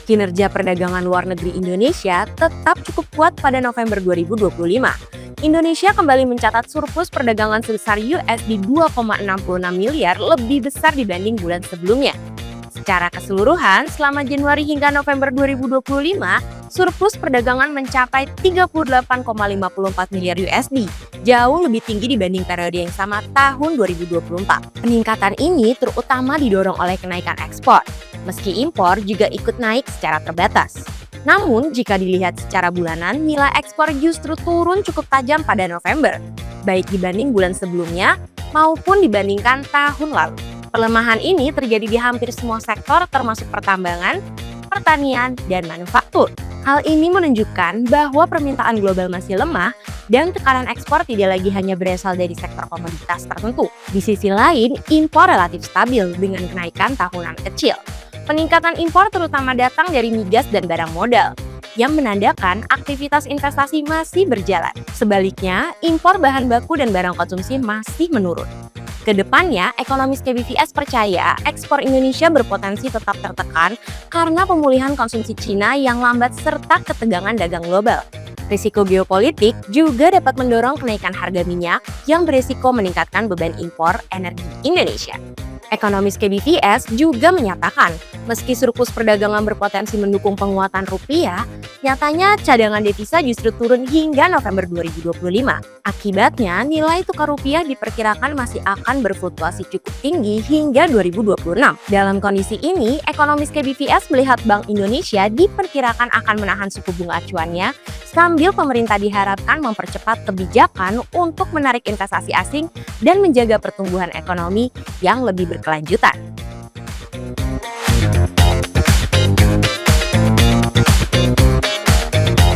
Kinerja perdagangan luar negeri Indonesia tetap cukup kuat pada November 2025. Indonesia kembali mencatat surplus perdagangan sebesar USD 2,66 miliar lebih besar dibanding bulan sebelumnya. Secara keseluruhan, selama Januari hingga November 2025, surplus perdagangan mencapai 38,54 miliar USD, jauh lebih tinggi dibanding periode yang sama tahun 2024. Peningkatan ini terutama didorong oleh kenaikan ekspor, meski impor juga ikut naik secara terbatas. Namun, jika dilihat secara bulanan, nilai ekspor justru turun cukup tajam pada November, baik dibanding bulan sebelumnya maupun dibandingkan tahun lalu. Pelemahan ini terjadi di hampir semua sektor termasuk pertambangan, pertanian, dan manufaktur. Hal ini menunjukkan bahwa permintaan global masih lemah dan tekanan ekspor tidak lagi hanya berasal dari sektor komoditas tertentu. Di sisi lain, impor relatif stabil dengan kenaikan tahunan kecil. Peningkatan impor terutama datang dari migas dan barang modal, yang menandakan aktivitas investasi masih berjalan. Sebaliknya, impor bahan baku dan barang konsumsi masih menurun. Kedepannya, ekonomis KBVS percaya ekspor Indonesia berpotensi tetap tertekan karena pemulihan konsumsi Cina yang lambat serta ketegangan dagang global. Risiko geopolitik juga dapat mendorong kenaikan harga minyak yang berisiko meningkatkan beban impor energi Indonesia. Ekonomis KBVS juga menyatakan, meski surplus perdagangan berpotensi mendukung penguatan rupiah, nyatanya cadangan devisa justru turun hingga November 2025. Akibatnya, nilai tukar rupiah diperkirakan masih akan berfluktuasi cukup tinggi hingga 2026. Dalam kondisi ini, ekonomis KBVS melihat Bank Indonesia diperkirakan akan menahan suku bunga acuannya, sambil pemerintah diharapkan mempercepat kebijakan untuk menarik investasi asing dan menjaga pertumbuhan ekonomi yang lebih berkelanjutan.